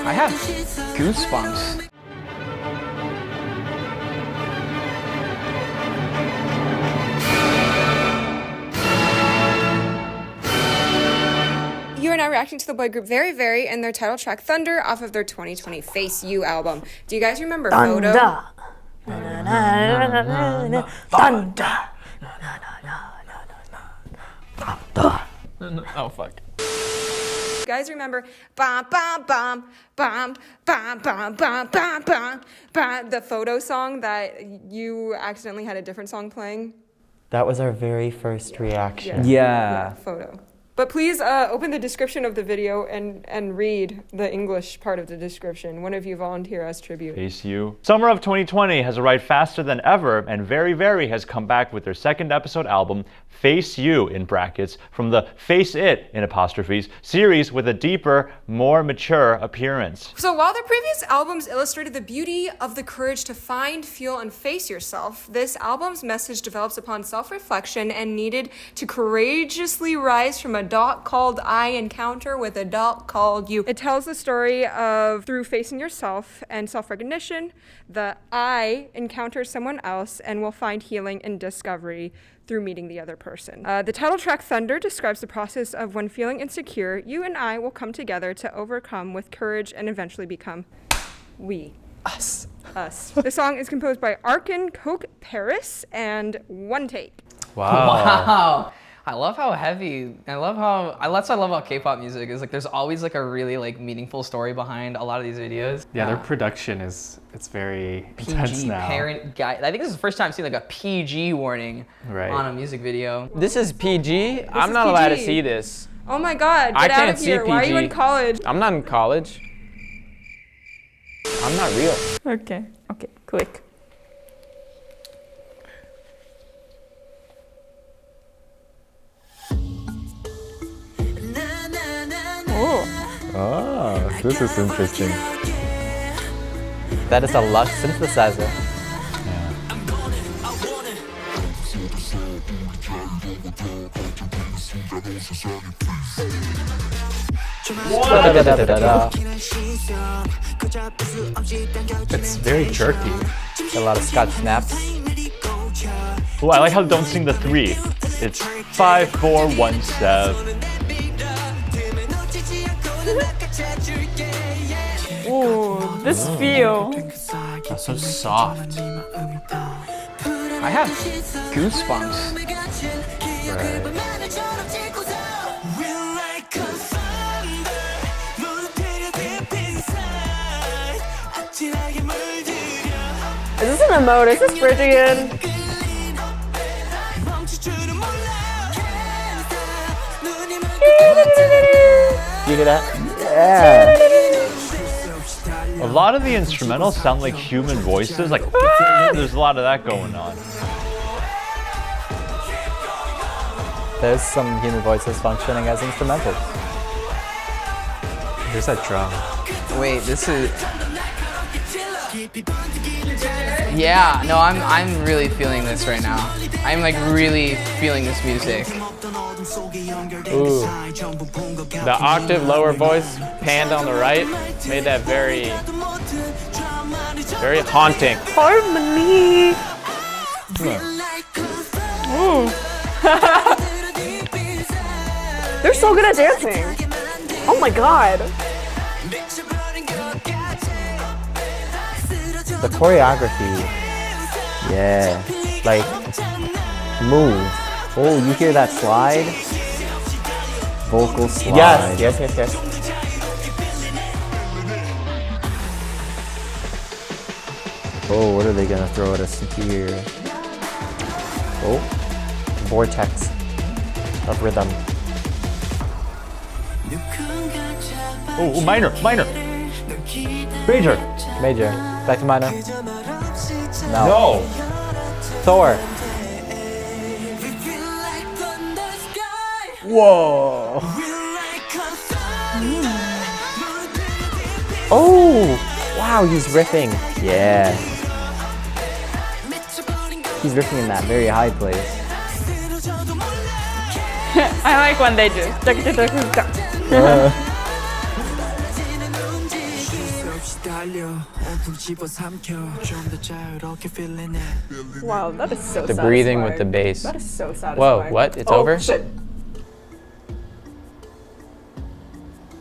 I have goosebumps. You are now reacting to the boy group Very Very and their title track Thunder off of their 2020 Face You album. Do you guys remember Photo? Thunder. Oh fuck. You guys remember bam bam bam bam bam bam bam bam bam bam, the Photo song that you accidentally had a different song playing? That was our very first reaction. Yeah. Photo. But please open the description of the video and read the English part of the description. One of you volunteer as tribute. Face You. Summer of 2020 has arrived faster than ever, and Very Very has come back with their second episode album, Face You in brackets, from the Face It in apostrophes series with a deeper, more mature appearance. So while their previous albums illustrated the beauty of the courage to find, feel, and face yourself, this album's message develops upon self-reflection and needed to courageously rise from a dot called I encounter with a dot called you. It tells the story of through facing yourself and self-recognition, the I encounters someone else and will find healing and discovery through meeting the other person. The title track Thunder describes the process of when feeling insecure, you and I will come together to overcome with courage and eventually become we. Us. The song is composed by Arkin Coke Paris and One Take. Wow. I love how heavy. That's what I love about K-pop music is like there's always like a really like meaningful story behind a lot of these videos. Yeah, their production it's very intense PG now. parent guy. I think this is the first time I've seen like a PG warning Right. on a music video. This is PG. I'm is not allowed to PG. see this. Oh my god, I get out can't of see here. Why are you in PG. college? I'm not in college. I'm not real. Okay, quick. Oh, this is interesting. That is a lush synthesizer. Da-da-da-da-da-da. It's very jerky. A lot of Scotch snaps. Ooh, I like how they don't sing the 3. It's 5, 4, 1, 7. Ooh, this feel. That's so soft. I have goosebumps. Is this an emote? Is this Bridget? You hear that? Yeah. A lot of the instrumentals sound like human voices, like there's a lot of that going on. There's some human voices functioning as instrumentals. There's that drum. Wait, this is. Yeah, no, I'm really feeling this right now. I'm like really feeling this music. Ooh. The octave lower voice panned on the right made that very haunting. Harmony. Ooh. They're so good at dancing. Oh my god. The choreography. Yeah. Like, move. Oh, you hear that slide? Vocal slide. Yes. Oh, what are they gonna throw at us here? Oh, vortex of rhythm. Oh, minor. Major. Major. Back to minor. No. No. Thor. Whoa. Oh, wow, he's riffing. Yeah. He's riffing in that very high place. I like when they do. Wow, that is so The satisfying. breathing with the bass. That is so satisfying. Whoa, what? It's Oh, over? Shit.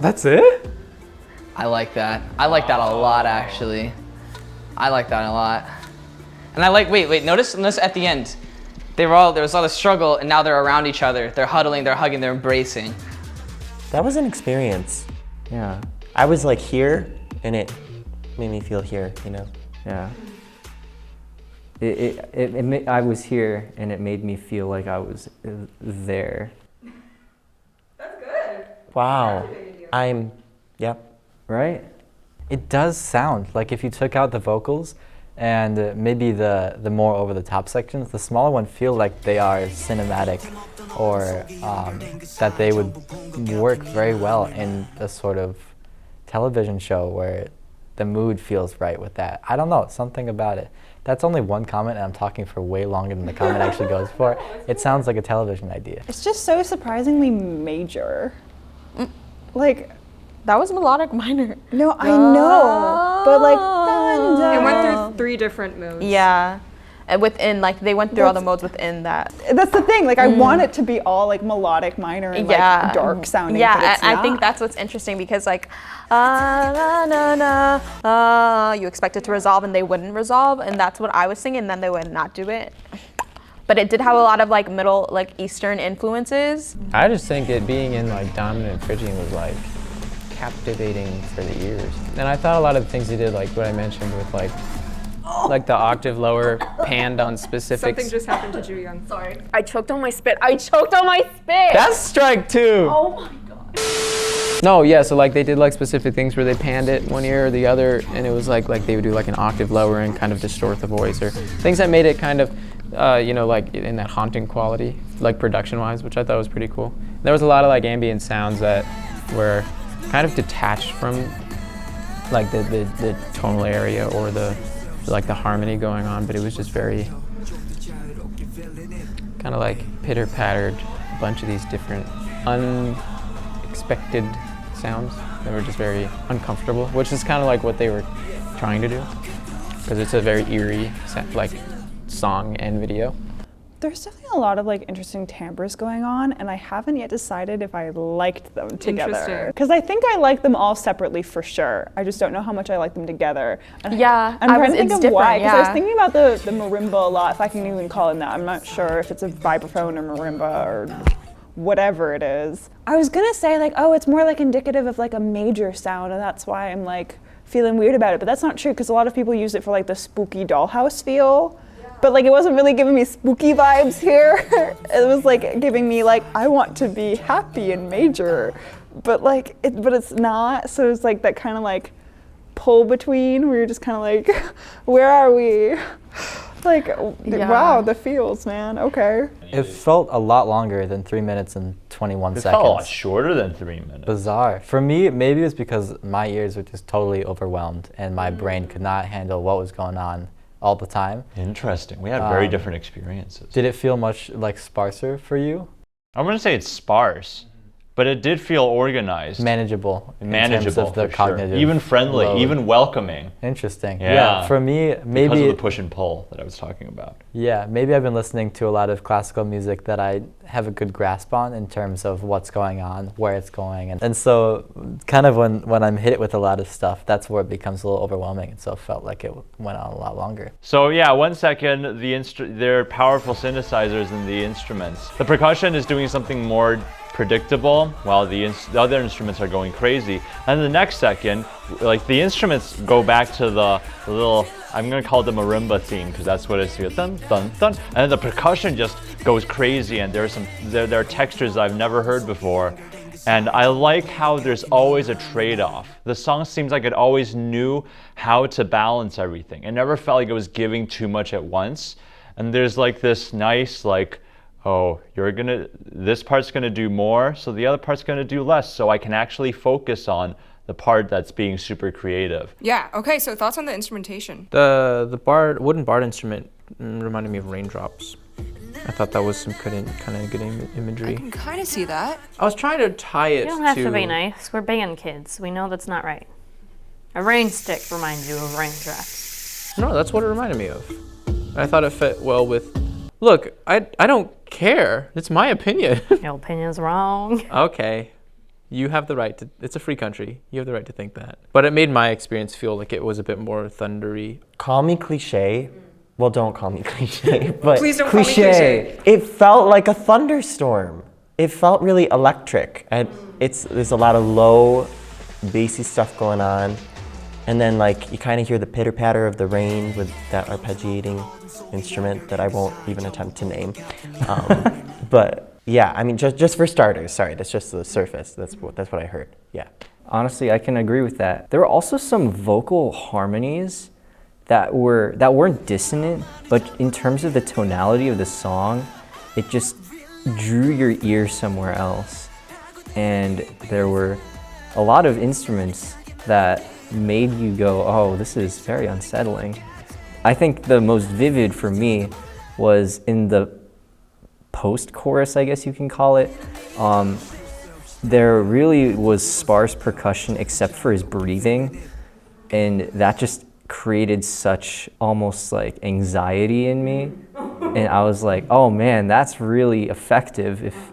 That's it? I like that. I like that a lot, actually. I like that a lot. And I like, wait, notice at the end. There was all the struggle, and now they're around each other. They're huddling, they're hugging, they're embracing. That was an experience. Yeah. I was like here, and it made me feel here, you know? Yeah. I was here, and it made me feel like I was there. That's good. Wow. Yep. Right? It does sound like if you took out the vocals and maybe the more over the top sections, the smaller ones feel like they are cinematic, or that they would work very well in a sort of television show where the mood feels right with that. I don't know, something about it. That's only one comment, and I'm talking for way longer than the comment actually goes for. It sounds like a television idea. It's just so surprisingly major. Like, that was melodic minor. No, I know, but like, dun, dun. It went through 3 different modes. Yeah. And within, like, they went through all the modes within that. That's the thing. Like, I want it to be all like melodic minor and like dark sounding. Yeah, but it's I think not. that's what's interesting because like, you expect it to resolve and they wouldn't resolve, and that's what I was singing. And then they would not do it. But it did have a lot of like Middle, like Eastern influences. I just think it being in like dominant Phrygian was like captivating for the ears. And I thought a lot of the things he did, like what I mentioned with like the octave lower panned on specifics. Something just happened to Ju Young. Sorry. I choked on my spit. I choked on my spit. That's strike 2. Oh my god. No, yeah, so like they did like specific things where they panned it one ear or the other, and it was like they would do like an octave lower and kind of distort the voice, or things that made it kind of, you know, like in that haunting quality, like production-wise, which I thought was pretty cool. There was a lot of like ambient sounds that were kind of detached from like the tonal area or the harmony going on, but it was just very kind of like pitter-pattered, a bunch of these different unexpected sounds that were just very uncomfortable, which is kind of like what they were trying to do, because it's a very eerie like song and video. There's definitely a lot of like interesting timbres going on, and I haven't yet decided if I liked them together. Interesting. Because I think I like them all separately for sure. I just don't know how much I like them together. And Yeah, I'm trying to think it's of why. different, Because I was yeah. thinking about the marimba a lot, if I can even call it that. I'm not sure if it's a vibraphone or marimba or whatever it is. I was gonna say like, oh, it's more like indicative of like a major sound, and that's why I'm like feeling weird about it. But that's not true, because a lot of people use it for like the spooky dollhouse feel. But like it wasn't really giving me spooky vibes here. It was like giving me like, I want to be happy and major, but like but it's not. So it's like that kind of like pull between where you're just kind of like, where are we? Like, wow, the feels, man. Okay. It felt a lot longer than 3 minutes and 21 It seconds. felt a lot shorter than 3 minutes. Bizarre. For me, maybe it's because my ears were just totally overwhelmed and my brain could not handle what was going on all the time. Interesting. We had very different experiences. Did it feel much like sparser for you? I'm going to say it's sparse, but it did feel organized. Manageable. in Manageable, terms of the for cognitive sure. Even friendly, load. even welcoming. Interesting. Yeah. For me, maybe Because of the push and pull that I was talking about. Yeah, maybe I've been listening to a lot of classical music that I have a good grasp on in terms of what's going on, where it's going. And so kind of when I'm hit with a lot of stuff, that's where it becomes a little overwhelming. And so it felt like it went on a lot longer. So yeah, 1 second, they're powerful synthesizers in the instruments. The percussion is doing something more predictable, while the other instruments are going crazy. And the next second, like the instruments go back to the little, I'm gonna call it the marimba theme, because that's what it's, dun dun dun, and then the percussion just goes crazy, and there are textures I've never heard before. And I like how there's always a trade-off. The song seems like it always knew how to balance everything. It never felt like it was giving too much at once. And there's like this nice, like, oh, this part's gonna do more, so the other part's gonna do less, so I can actually focus on the part that's being super creative. Yeah, okay, so thoughts on the instrumentation? The wooden bard instrument reminded me of raindrops. I thought that was some kind of good imagery. I can kind of see that. I was trying to tie it You don't have to be nice. We're band kids. We know that's not right. A rain stick reminds you of raindrops. No, that's what it reminded me of. I thought it fit well with. Look, I don't care. It's my opinion. Your opinion's wrong. Okay. You have the right to. It's a free country. You have the right to think that. But it made my experience feel like it was a bit more thundery. Call me cliche. Well, don't call me cliche, but Please don't call me cliche. It felt like a thunderstorm. It felt really electric, and there's a lot of low, bassy stuff going on, and then like you kind of hear the pitter patter of the rain with that arpeggiating instrument that I won't even attempt to name. But yeah, I mean, just for starters, sorry, that's just the surface. That's what I heard. Yeah. Honestly, I can agree with that. There were also some vocal harmonies that weren't dissonant, but in terms of the tonality of the song, it just drew your ear somewhere else. And there were a lot of instruments that made you go, oh, this is very unsettling. I think the most vivid for me was in the post-chorus, I guess you can call it. There really was sparse percussion except for his breathing, and that just created such almost like anxiety in me. And I was like, oh man, that's really effective if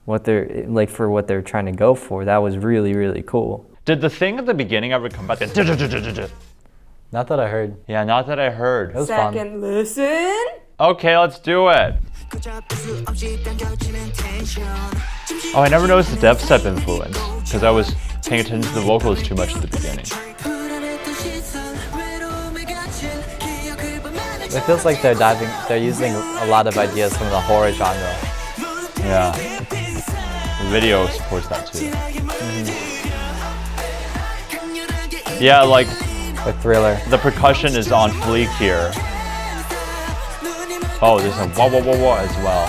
what they're like for what they're trying to go for. That was really, really cool. Did the thing at the beginning ever come back? Not that I heard. Yeah, not that I heard. It was Second fun. listen. Okay, let's do it. Oh, I never noticed the dubstep influence because I was paying attention to the vocals too much at the beginning. It feels like they're using a lot of ideas from the horror genre. Yeah. The video supports that too. Yeah, like The Thriller. the percussion is on fleek here. Oh, there's a wah wah wah wah as well.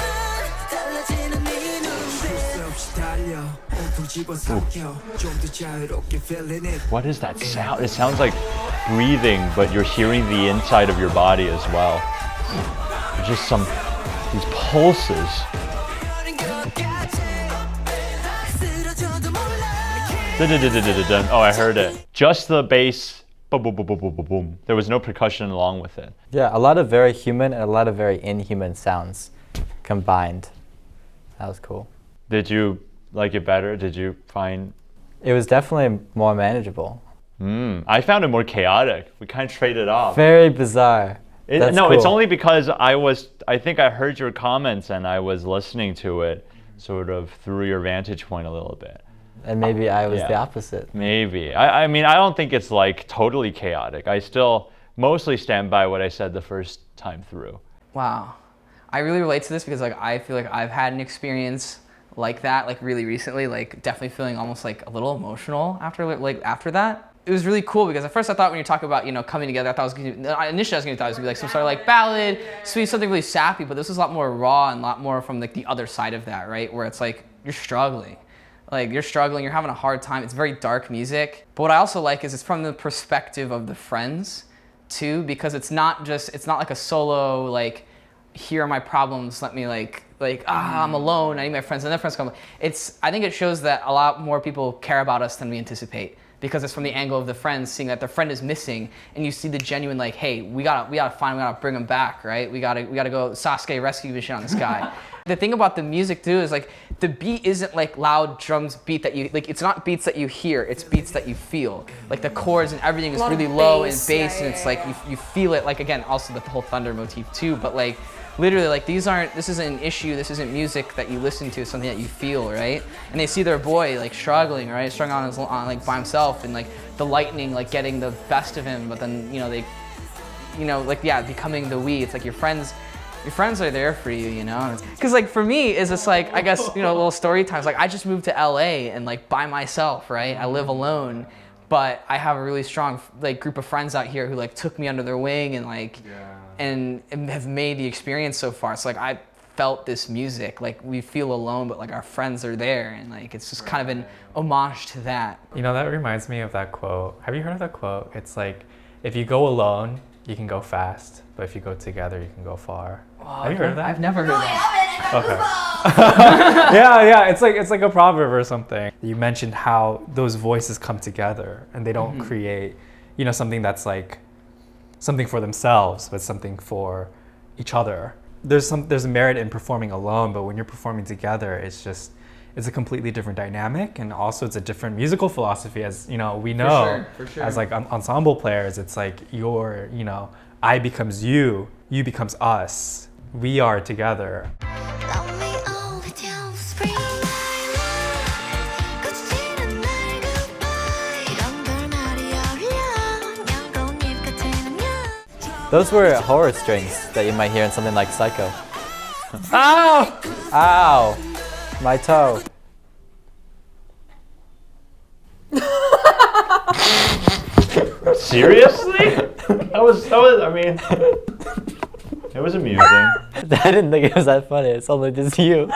What is that sound? It sounds like breathing, but you're hearing the inside of your body as well. There's just these pulses. Oh, I heard it. Just the bass. Boom, boom, boom, boom, boom, boom, boom. There was no percussion along with it. Yeah, a lot of very human and a lot of very inhuman sounds combined. That was cool. Did you like it better? Did you find? It was definitely more manageable. I found it more chaotic. We kind of traded off. Very bizarre. That's No, it's cool. only because I think I heard your comments and I was listening to it sort of through your vantage point a little bit. And maybe I was Yeah. the opposite. Maybe. I mean, I don't think it's like totally chaotic. I still mostly stand by what I said the first time through. Wow. I really relate to this because like I feel like I've had an experience like that like really recently, like definitely feeling almost like a little emotional after that. It was really cool because at first I thought when you're talking about, coming together, I thought initially I was gonna be like some sort of like ballad, sweet, something really sappy, but this was a lot more raw and a lot more from like the other side of that, right? Where it's like you're struggling. Like you're struggling, you're having a hard time. It's very dark music. But what I also like is it's from the perspective of the friends too, because it's not like a solo, like, here are my problems, let me I'm alone, I need my friends, and then friends come. I think it shows that a lot more people care about us than we anticipate, because it's from the angle of the friends seeing that their friend is missing, and you see the genuine like, hey, we gotta bring him back, right? We gotta go Sasuke rescue mission on this guy. The thing about the music too is like the beat isn't like loud drums beat that you like. It's not beats that you hear. It's beats that you feel. Like the chords and everything is really low and bass, and it's like you feel it. Like again, also the whole thunder motif too. But like literally, like this isn't an issue. This isn't music that you listen to. It's something that you feel, right? And they see their boy like struggling, right? Struggling on like by himself, and like the lightning like getting the best of him. But then becoming the we. It's like your friends are there for you, Because like for me, is it's like, I guess, little story times. Like I just moved to LA and like by myself, right? I live alone, but I have a really strong like group of friends out here who like took me under their wing and like, and have made the experience so far. So like I felt this music, like we feel alone, but like our friends are there, and like it's just kind of an homage to that. That reminds me of that quote. Have you heard of that quote? It's like, if you go alone, you can go fast, but if you go together, you can go far. Wow, Have you heard of that? I've never heard that. Okay. yeah, it's like a proverb or something. You mentioned how those voices come together and they don't create, something that's like something for themselves, but something for each other. There's a merit in performing alone, but when you're performing together, it's a completely different dynamic, and also it's a different musical philosophy, as we know. For sure. As like ensemble players, it's like I becomes you becomes us. We are together. Those were horror strings that you might hear in something like Psycho. Ow! Ow! My toe. Seriously? That was, I mean, it was amusing. I didn't think it was that funny. It's only just you.